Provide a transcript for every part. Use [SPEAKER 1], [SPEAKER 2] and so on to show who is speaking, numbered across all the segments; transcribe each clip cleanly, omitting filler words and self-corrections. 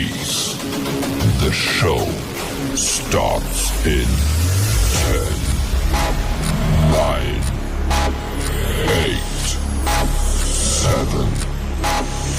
[SPEAKER 1] Ladies, the show starts in 10, 9, 8, 7,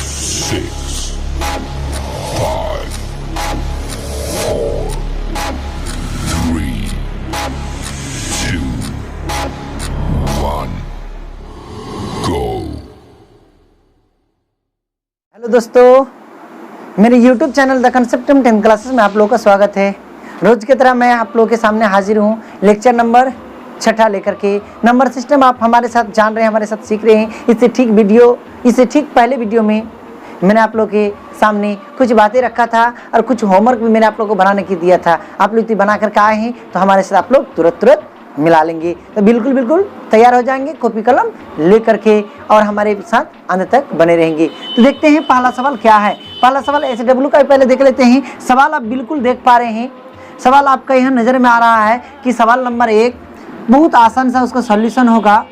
[SPEAKER 1] 6, 5, 4, 3, 2, 1, go.
[SPEAKER 2] Hello दोस्तों, मेरे YouTube channel the conceptum 10th classes में आप लोगों का स्वागत है। रोज की तरह मैं आप लोगों के सामने हाजिर हूँ लेक्चर नंबर 6 लेकर के। नंबर सिस्टम आप हमारे साथ जान रहे हैं, हमारे साथ सीख रहे हैं। इससे ठीक पहले वीडियो में मैंने आप लोगों के सामने कुछ बातें रखा था और कुछ होमवर्क भी मैंने आप लोगों को बनाने के दिया था। आप लोग बना करके आए हैं तो हमारे साथ आप लोग तुरंत मिला लेंगे। तो बिल्कुल तैयार हो जाएंगे कॉपी कलम लेकर के और हमारे साथ अंत तक बने रहेंगे। तो देखते हैं पहला सवाल क्या है। पहला सवाल SW का पहले देख लेते हैं। सवाल आप बिल्कुल देख पा रहे हैं। सवाल आपका यहाँ नज़र में आ रहा है कि सवाल नंबर 1 बहुत आसान सा उसका सॉल्यूशन होगा।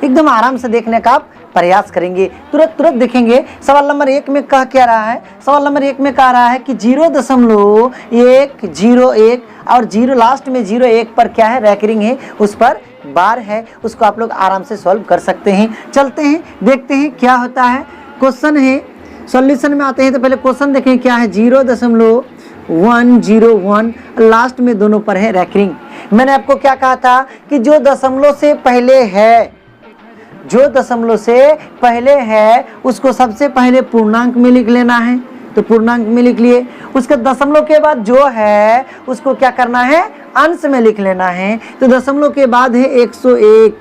[SPEAKER 2] एकदम आराम से देखने का आप प्रयास करेंगे, तुरंत देखेंगे। सवाल नंबर 1 में कह क्या रहा है? सवाल नंबर 1 में कह रहा है कि 0.101 और 0 लास्ट में 0.1 पर क्या है? रैकरिंग है, उस पर बार है। उसको आप लोग आराम से सॉल्व कर सकते हैं। चलते हैं, देखते हैं क्या होता है। क्वेश्चन है, सॉल्यूशन में आते हैं तो पहले क्वेश्चन देखें क्या है। 0.101 लास्ट में दोनों पर है रैकरिंग। मैंने आपको क्या कहा था कि जो दशमलव से पहले है उसको सबसे पहले पूर्णांक में लिख लेना है, तो पूर्णांक में लिख लिए। उसके दशमलव के बाद जो है उसको क्या करना है? अंश में लिख लेना है। तो दशमलव के बाद है 101,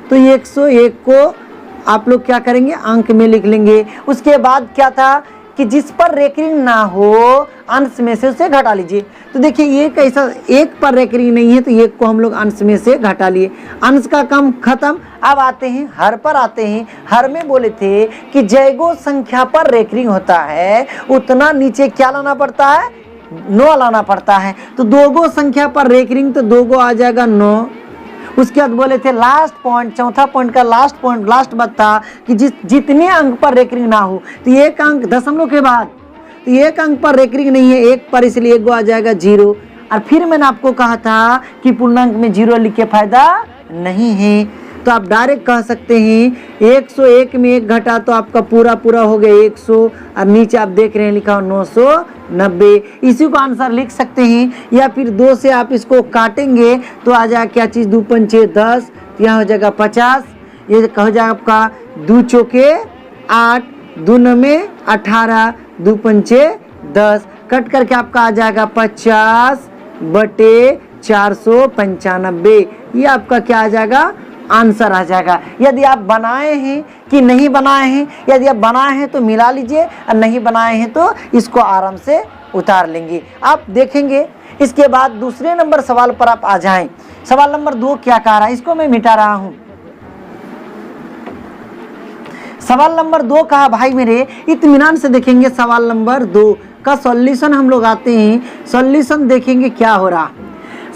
[SPEAKER 2] तो 101 को आप लोग क्या करेंगे? अंक में लिख लेंगे। उसके बाद क्या था कि जिस पर रेकरिंग ना हो अंश में से उसे घटा लीजिए। तो देखिए ये कैसा, एक पर रेकरिंग नहीं है तो एक को हम लोग अंश में से घटा लिए। अंश का काम खत्म। अब आते हैं हर पर आते हैं। हर में बोले थे कि जैगो संख्या पर रेकरिंग होता है उतना नीचे क्या लाना पड़ता है? 9 लाना पड़ता है। तो दोगो संख्या पर रेकरिंग, तो दोगो आ जाएगा 9। उसके बाद बोले थे लास्ट पॉइंट, चौथा पॉइंट का लास्ट बात था कि जितने अंक पर रेकरिंग ना हो, तो एक अंक दशमलव के बाद, तो एक अंक पर रेकरिंग नहीं है, एक पर, इसलिए एक आ जाएगा 0। और फिर मैंने आपको कहा था कि पूर्णांक में 0 लिख के फायदा नहीं है, तो आप डायरेक्ट कह सकते हैं 101 में 1 घटा तो आपका पूरा हो गया 100, और नीचे आप देख रहे हैं लिखा हो 990। इसी को आंसर लिख सकते हैं। या फिर 2 से आप इसको काटेंगे तो आ जाएगा क्या चीज़? 2 पंचे 10, तो यहाँ हो जाएगा 50। ये कह जाएगा आपका 2 चौके 8, 2 नमे 18, 2 पंचे 10, कट करके आपका आ जाएगा 50/495। ये आपका क्या आ जाएगा? आंसर आ जाएगा। यदि आप बनाए हैं कि नहीं बनाए हैं, यदि आप बनाए हैं तो मिला लीजिए, और नहीं बनाए हैं तो इसको आराम से उतार लेंगे। आप देखेंगे इसके बाद दूसरे नंबर सवाल पर आप आ जाएं। सवाल नंबर 2 क्या कह रहा है, इसको मैं मिटा रहा हूं। सवाल नंबर 2 कहा भाई मेरे, इत्मीनान से देखेंगे। सवाल नंबर 2 का सॉल्यूशन हम लोग आते हैं, सॉल्यूशन देखेंगे क्या हो रहा।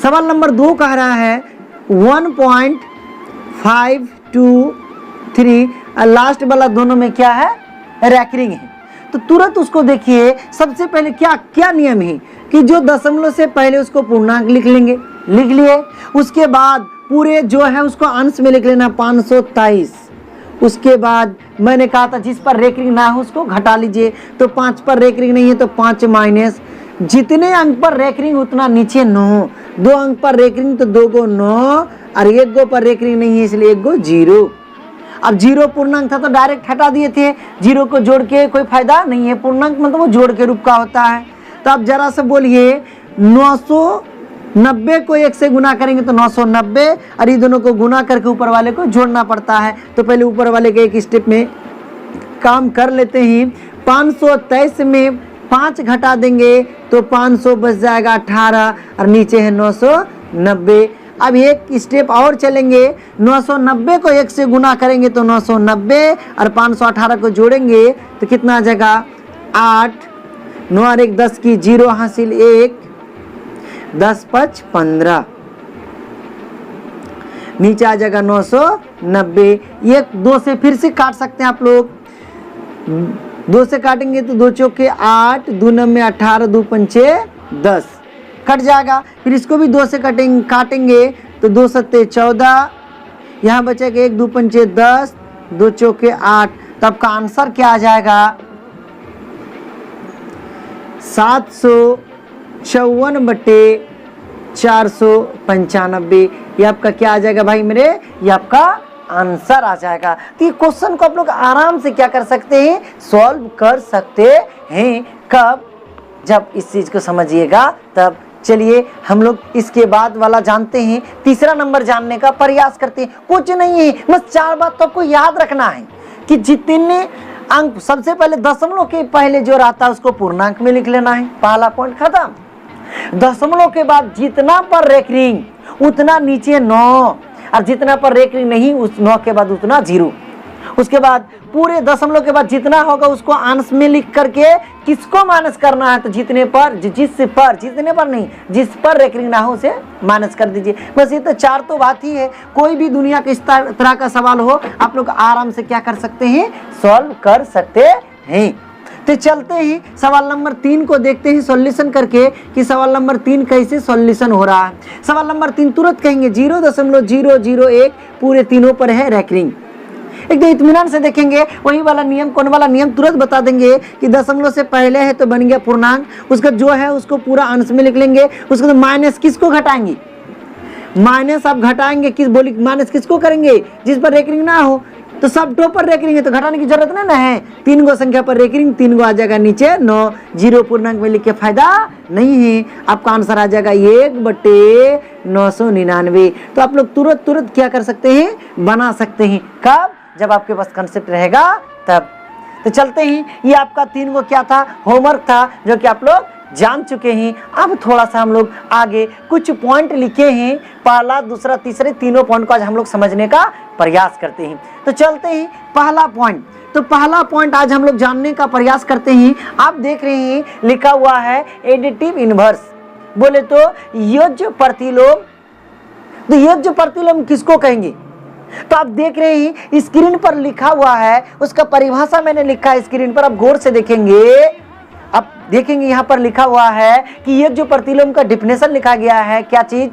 [SPEAKER 2] सवाल नंबर 2 कह रहा है 1.523 लास्ट वाला दोनों में क्या है? रैकरिंग है। तो तुरंत उसको देखिए। सबसे पहले क्या नियम है कि जो दशमलव से पहले उसको पूर्णांक लिख लेंगे, लिख लिए। उसके बाद पूरे जो है उसको अंश में लिख लेना 523। उसके बाद मैंने कहा था जिस पर रेकरिंग ना हो उसको घटा लीजिए। तो 5 पर रेकरिंग नहीं है तो 5 माइनस, जितने अंक पर रेकरिंग उतना नीचे 9, 2 अंक पर रेकरिंग तो 2 गो 9, और 1 गो पर रेकरिंग नहीं है इसलिए 1 गो 0। अब 0 पूर्णांक था तो डायरेक्ट हटा दिए थे। 0 को जोड़ के कोई फायदा नहीं है, पूर्णांक मतलब वो जोड़ के रूप का होता है। तो आप जरा से बोलिए 990 को 1 से गुना करेंगे तो 990, और ये दोनों को गुना करके ऊपर वाले को जोड़ना पड़ता है। तो पहले ऊपर वाले के एक स्टेप में काम कर लेते हैं। 523 में 5 घटा देंगे तो 500 बच जाएगा 18, और नीचे है 990। अब एक स्टेप और चलेंगे। 990 को 1 से गुना करेंगे तो 990, और 518 को जोड़ेंगे तो कितना आ जाएगा? 8, 9 और 1 10 की 0 हासिल 1, 10 5 15, नीचे आ जाएगा 990। ये 2 से फिर से काट सकते हैं आप लोग। 2 से काटेंगे तो 2 चौके 8, 2 नम 18, 2 पंचे 10 कट जाएगा। फिर इसको भी 2 से काटेंगे तो 2 सत्ते 14, यहाँ बचेगा 1, 2 पंचे 10, 2 चौके 8। तो आपका आंसर क्या आ जाएगा 754/495। ये आपका क्या आ जाएगा भाई मेरे, ये आपका आंसर आ जाएगा। तो ये क्वेश्चन को आप लोग आराम से क्या कर सकते हैं, सॉल्व कर सकते हैं। कब, जब इस चीज को समझिएगा तब। चलिए हम लोग इसके बाद वाला जानते हैं, तीसरा नंबर जानने का प्रयास करते हैं। कुछ नहीं है, बस 4 बात तो आपको याद रखना है कि जितने अंक, सबसे पहले दशमलव के पहले जो रहता है उसको पूर्णांक में लिख लेना है, पहला पॉइंट खत्म। दशमलव के बाद जितना पर रेकरिंग उतना नीचे 9, और जितना पर रेकरिंग नहीं उस 9 के बाद उतना 0। उसके बाद पूरे दशमलव के बाद जितना होगा उसको अंश में लिख करके किसको माइनस करना है, तो जितने पर नहीं, जिस पर रेकरिंग ना हो उसे माइनस कर दीजिए। बस ये तो 4 तो बात ही है। कोई भी दुनिया के इस तरह का सवाल हो आप लोग आराम से क्या कर सकते हैं, सॉल्व कर सकते हैं। तो चलते ही सवाल नंबर 3 को देखते हैं सॉल्यूशन करके कि सवाल नंबर 3 कैसे सॉल्यूशन हो रहा है। सवाल नंबर 3 तुरंत कहेंगे 0.001 पूरे तीनों पर है रेकरिंग। एकदम इत्मीनान से देखेंगे, वही वाला नियम, कौन वाला नियम तुरंत बता देंगे कि दशमलव से पहले है तो बन गया पूर्णांक, उसका जो है उसको पूरा अंश में लिख लेंगे। उसके बाद माइनस किसको घटाएंगे, माइनस आप घटाएंगे किस, बोली माइनस किसको करेंगे, जिस पर रेकरिंग ना हो। तो सब टॉप पर रेकरिंग है तो घटाने की जरूरत नहीं ना है। 3 गो संख्या पर रेकरिंग, 3 गो आ जाएगा नीचे 9, 0 पूर्णांक में लिख के फायदा नहीं है। आपका आंसर आ जाएगा 1/999। तो आप लोग तुरंत क्या कर सकते हैं, बना सकते हैं। कब, जब आपके पास कंसेप्ट रहेगा तब। तो चलते ही, ये आपका 3 गो क्या था, होमवर्क था, जो कि आप लोग जान चुके हैं। अब थोड़ा सा हम लोग आगे कुछ पॉइंट लिखे हैं, पहला, दूसरा, तीसरे, तीनों पॉइंट को आज हम लोग समझने का प्रयास करते हैं। तो चलते ही पहला पॉइंट, तो पहला पॉइंट आज हम लोग जानने का प्रयास करते हैं। आप देख रहे हैं लिखा हुआ है एडिटिव इनवर्स, बोले तो योज्य प्रतिलोम। तो योज्य प्रतिलोम किसको कहेंगे, तो आप देख रहे हैं स्क्रीन पर लिखा हुआ है, उसका परिभाषा मैंने लिखा है स्क्रीन पर, आप गौर से देखेंगे। आप देखेंगे यहाँ पर लिखा हुआ है कि ये जो प्रतिलोम का डिफिनेशन लिखा गया है, क्या चीज,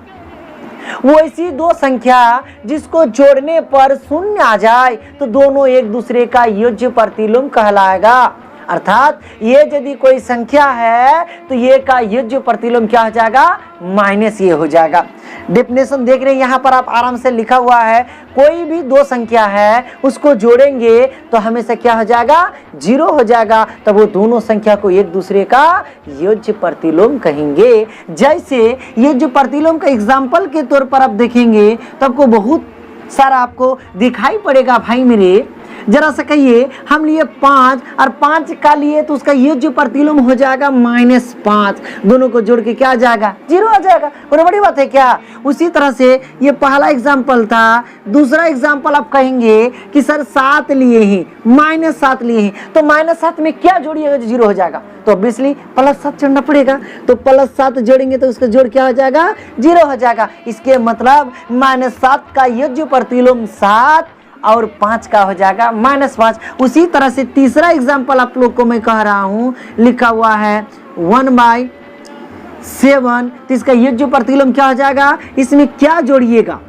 [SPEAKER 2] वो ऐसी दो संख्या जिसको जोड़ने पर शून्य आ जाए तो दोनों एक दूसरे का योज्य प्रतिलोम कहलाएगा। अर्थात ये यदि कोई संख्या है तो ये का योज्य प्रतिलोम क्या हो जाएगा, माइनस ये हो जाएगा। डेफिनेशन देख रहे हैं यहाँ पर आप आराम से लिखा हुआ है, कोई भी दो संख्या है उसको जोड़ेंगे तो हमेशा क्या हो जाएगा, 0 हो जाएगा। तब वो दोनों संख्या को एक दूसरे का योज्य प्रतिलोम कहेंगे। जैसे योज्य प्रतिलोम का एग्जाम्पल के तौर पर आप देखेंगे तो आपको बहुत सारा आपको दिखाई पड़ेगा। भाई मेरे जरा सा कहिए, हम लिए 5 और 5 का लिए तो उसका योज्य प्रतिलोम हो जाएगा -5, दोनों को जोड़ के क्या आ जाएगा, 0 आ जाएगा। और बड़ी बात है क्या। उसी तरह से ये पहला एग्जाम्पल था। दूसरा एग्जाम्पल आप कहेंगे कि सर 7 लिए हैं, -7 लिए हैं, तो -7 में क्या जोड़िएगा जो 0 हो जाएगा, तो ऑब्वियसली +7 जोड़ना पड़ेगा। तो +7 जोड़ेंगे तो उसका जोड़ क्या हो जाएगा, 0 हो जाएगा। इसके मतलब -7 का योज्य प्रतिलोम 7 और 5 का हो जाएगा -5। उसी तरह से तीसरा एग्जाम्पल आप लोग को मैं कह रहा हूं, लिखा हुआ है 1/7, तो इसका योज्य प्रतिलोम क्या हो जाएगा, इसमें क्या जोड़िएगा,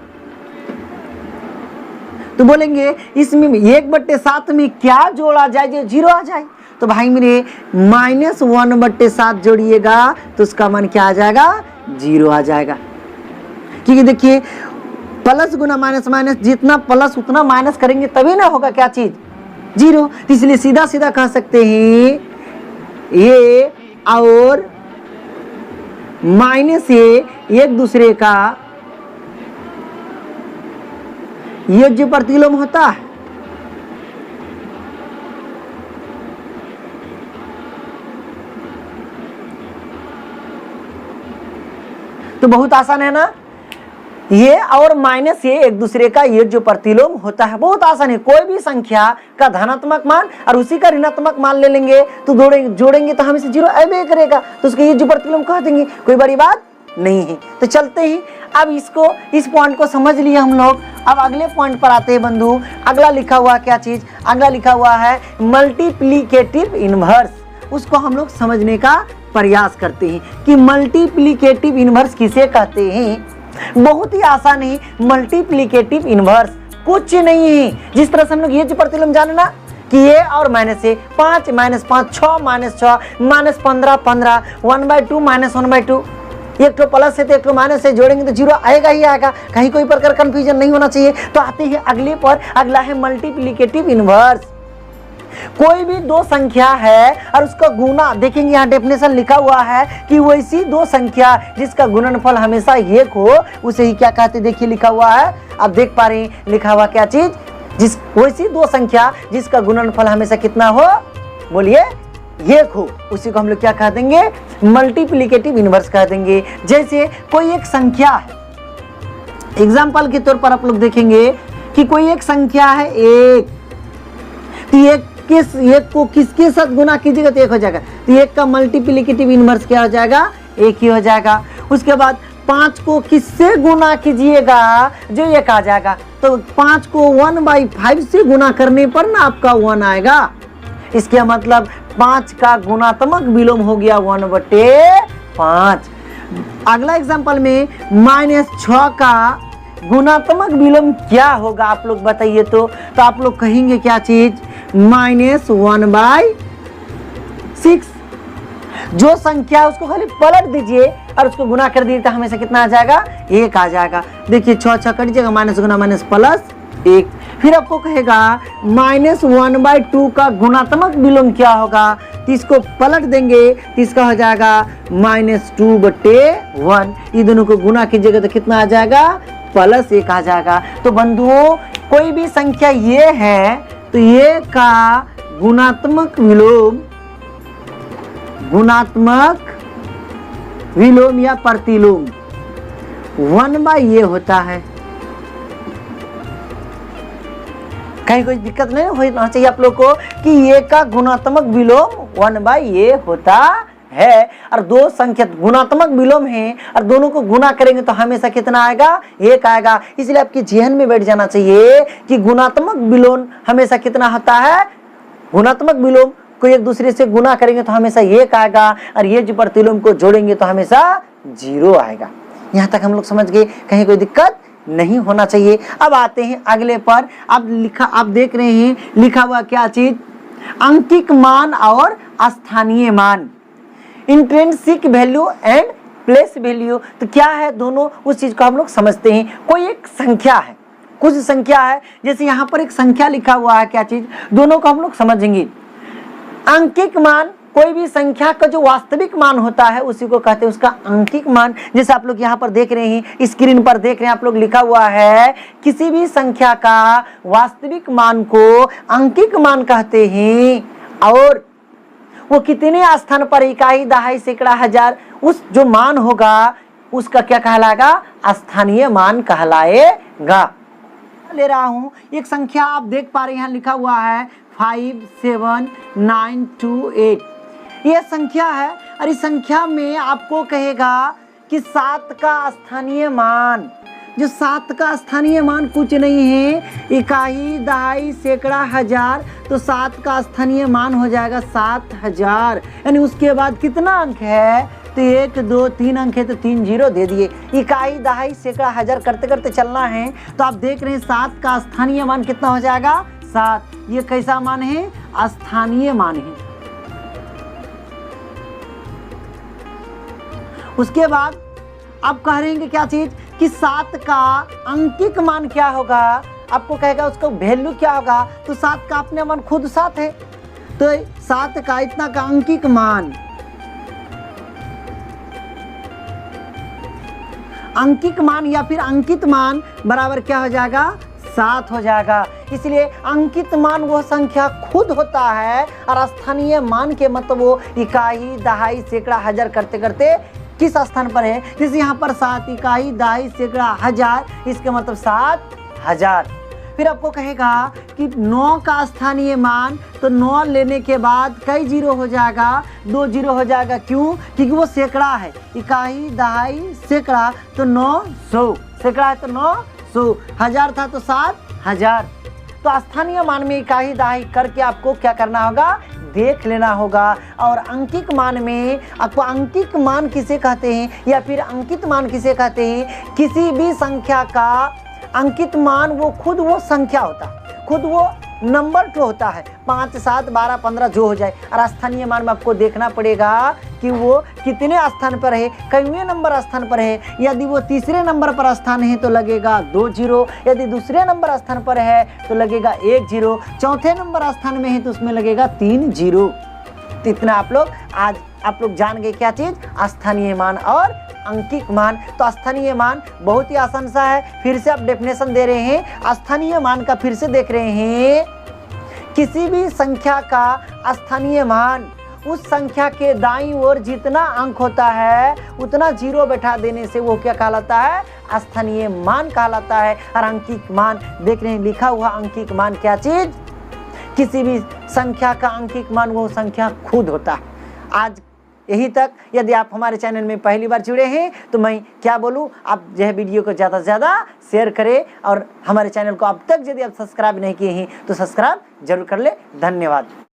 [SPEAKER 2] तो बोलेंगे इसमें 1/7 में क्या जोड़ा जाए जो 0 आ जाए। तो भाई मेरे -1/7 जोड़िएगा तो उसका मान क्या आ जाएगा, 0 आ जाएगा। क्योंकि देखिए प्लस गुना माइनस माइनस, जितना प्लस उतना माइनस करेंगे तभी ना होगा क्या चीज, 0। इसलिए सीधा सीधा कह सकते हैं ये और माइनस ये एक दूसरे का योज्य प्रतिलोम होता है। तो बहुत आसान है ना, ये और माइनस ये एक दूसरे का योज्य प्रतिलोम होता है। बहुत आसान है। कोई भी संख्या का धनात्मक मान और उसी का ऋणात्मक मान ले लेंगे तो जोड़ेंगे तो हमें 0 अबे करेगा, तो उसका योज्य प्रतिलोम कह देंगे, कोई बड़ी बात नहीं है। तो चलते ही अब इस पॉइंट को समझ लिए हम लोग। अब अगले पॉइंट पर आते हैं बंधु। अगला लिखा हुआ क्या चीज, अगला लिखा हुआ है मल्टीप्लिकेटिव इनवर्स। उसको हम लोग समझने का प्रयास करते हैं कि मल्टीप्लिकेटिव इनवर्स किसे कहते हैं। बहुत ही आसान है। मल्टीप्लिकेटिव इनवर्स कुछ नहीं है, जिस तरह से हम लोग ये जो प्रतिलोम जाने ना कि ये और माइनस है, 5 - 5 6 - 6 -15 15 1/2 -1/2। एक तो प्लस है तो एक तो माइनस है, जोड़ेंगे तो जीरो आएगा ही आएगा। कहीं कोई प्रकार कंफ्यूजन नहीं होना चाहिए। तो आते हैं अगले पर। अगला है मल्टीप्लिकेटिव इनवर्स। कोई भी दो संख्या है और उसका गुना, देखेंगे यहाँ डेफिनेशन लिखा हुआ है कि वैसी दो संख्या जिसका गुणनफल हमेशा एक हो उसे ही क्या कहते, देखिए लिखा हुआ है, आप देख पा रहे हैं लिखा हुआ क्या चीज, वैसी दो संख्या जिसका गुणनफल हमेशा कितना हो, बोलिए एक हो, उसी को हम लोग क्या कह देंगे, मल्टीप्लिकेटिव इनवर्स कह देंगे। जैसे कोई एक संख्या है, एग्जाम्पल के तौर पर आप लोग देखेंगे कि कोई एक संख्या है एक, तो एक को किसके साथ गुना कीजिएगा तो एक हो जाएगा, तो एक का मल्टीप्लिकेटिव इनवर्स क्या हो जाएगा, एक ही हो जाएगा। उसके बाद 5 को किससे गुना कीजिएगा जो एक आ जाएगा, तो 5 को 1/5 से गुना करने पर ना आपका 1 आएगा। इसके मतलब 5 का गुणात्मक विलोम हो गया 1/5। अगला एग्जांपल में -6 का गुणात्मक विलोम क्या होगा आप लोग बताइए। तो आप लोग कहेंगे क्या चीज, -1/6। जो संख्या है उसको खाली पलट दीजिए और उसको गुना कर दीजिए तो हमेशा कितना आ जाएगा, 1 आ जाएगा। देखिए 6 6 कट जाएगा, माइनस गुना माइनस प्लस 1। फिर आपको कहेगा -1/2 का गुणात्मक विलोम क्या होगा, तो इसको पलट देंगे तो इसका हो जाएगा -2/1। ये दोनों को गुना कीजिएगा तो कितना आ जाएगा, +1 आ जाएगा। तो बंधुओं कोई भी संख्या ये है तो ये का गुणात्मक विलोम या प्रतिलोम 1/a होता है। कहीं कोई दिक्कत नहीं होना चाहिए आप लोग को कि ये का गुणात्मक विलोम 1/a होता है। और दो संख्या गुणात्मक विलोम है और दोनों को गुना करेंगे तो हमेशा कितना आएगा, 1 आएगा। इसलिए आपके जहन में बैठ जाना चाहिए कि गुणात्मक विलोम हमेशा कितना होता है, गुणात्मक विलोम को एक दूसरे से गुना करेंगे तो हमेशा 1 आएगा और ये जो प्रतिलोम को जोड़ेंगे तो हमेशा 0 आएगा। यहाँ तक हम लोग समझ गए, कहीं कोई दिक्कत नहीं होना चाहिए। अब आते हैं अगले पर। आप देख रहे हैं लिखा हुआ क्या चीज, अंकिक मान और स्थानीय मान, intrinsic value and place value. तो क्या है दोनों, उस चीज को हम लोग समझते हैं। कोई एक संख्या है, कुछ संख्या है, जैसे यहाँ पर एक संख्या लिखा हुआ है क्या चीज, दोनों को हम लोग समझेंगे। अंकिक मान, कोई भी संख्या का जो वास्तविक मान होता है उसी को कहते हैं उसका अंकिक मान। जैसे आप लोग यहाँ पर देख रहे हैं, स्क्रीन पर देख रहे हैं आप लोग, लिखा हुआ है किसी भी संख्या का वास्तविक मान को अंकिक मान कहते हैं। और वो कितने स्थान पर, इकाई, दहाई, सैकड़ा, हजार, उस जो मान होगा उसका क्या कहलाएगा, स्थानीय मान कहलाएगा। ले रहा हूं एक संख्या, आप देख पा रहे हैं यहाँ लिखा हुआ है 57928। यह संख्या है और इस संख्या में आपको कहेगा कि 7 का स्थानीय मान, जो 7 का स्थानीय मान कुछ नहीं है, इकाई, दहाई, सैकड़ा, हजार, तो 7 का स्थानीय मान हो जाएगा 7000। यानी उसके बाद कितना अंक है, तो 1 2 3 अंक है तो 3 0 दे दिए। इकाई, दहाई, सैकड़ा, हजार करते करते चलना है। तो आप देख रहे हैं 7 का स्थानीय मान कितना हो जाएगा, 7। ये कैसा मान है, स्थानीय मान है। उसके बाद आप कह रहे हैं क्या चीज कि 7 का अंकिक मान क्या होगा, आपको कहेगा उसका वैल्यू क्या होगा। तो 7 का अपने मान खुद 7 है, तो 7 का इतना का अंकिक मान, अंकिक मान या फिर अंकित मान बराबर क्या हो जाएगा, 7 हो जाएगा। इसलिए अंकित मान वो संख्या खुद होता है और स्थानीय मान के मतलब वो इकाई, दहाई, सैकड़ा, हजार करते करते किस स्थान पर है। जैसे यहाँ पर 7 इकाई, दहाई, सैकड़ा, हजार, इसके मतलब 7000। फिर आपको कहेगा कि 9 का स्थानीय मान, तो 9 लेने के बाद कई जीरो हो जाएगा, 2 जीरो हो जाएगा। क्यों? क्योंकि वो सैकड़ा है, इकाई दहाई सैकड़ा, तो 900 सैकड़ा है तो 900, हजार था तो 7000। तो स्थानीय मान में इकाई दहाई करके आपको क्या करना होगा, देख लेना होगा। और अंकित मान में आपको अंकित मान किसे कहते हैं या फिर अंकित मान किसे कहते हैं? किसी भी संख्या का अंकित मान वो खुद वो संख्या होता है, खुद वो नंबर जो होता है, 5, 7, 12, 15 जो हो जाए। और स्थानीय मान में आपको देखना पड़ेगा कि वो कितने स्थान पर है, कईवें नंबर स्थान पर है। यदि वो तीसरे नंबर पर स्थान है तो लगेगा 2 जीरो, यदि दूसरे नंबर स्थान पर है तो लगेगा 1 जीरो, चौथे नंबर स्थान में है तो उसमें लगेगा 3 जीरो। तो इतना आप लोग जान गए क्या चीज़, स्थानीय मान और अंकित मान। तो स्थानीय मान बहुत ही आसान सा है, फिर से आप डेफिनेशन दे रहे हैं। स्थानीय मान का फिर से देख रहे हैं, किसी भी संख्या का स्थानीय मान उस संख्या के दाईं ओर जितना अंक होता है उतना जीरो बैठा देने से वो क्या कहलाता है, स्थानीय मान कहलाता है। और अंकित मान देख रहे हैं, लिखा हुआ अंकित मान क्या चीज, किसी भी संख्या का अंकित मान वो संख्या खुद होता है। आज यही तक। यदि आप हमारे चैनल में पहली बार जुड़े हैं तो मैं क्या बोलूं, आप यह वीडियो को ज़्यादा से ज़्यादा शेयर करें और हमारे चैनल को अब तक यदि आप सब्सक्राइब नहीं किए हैं तो सब्सक्राइब जरूर कर ले। धन्यवाद।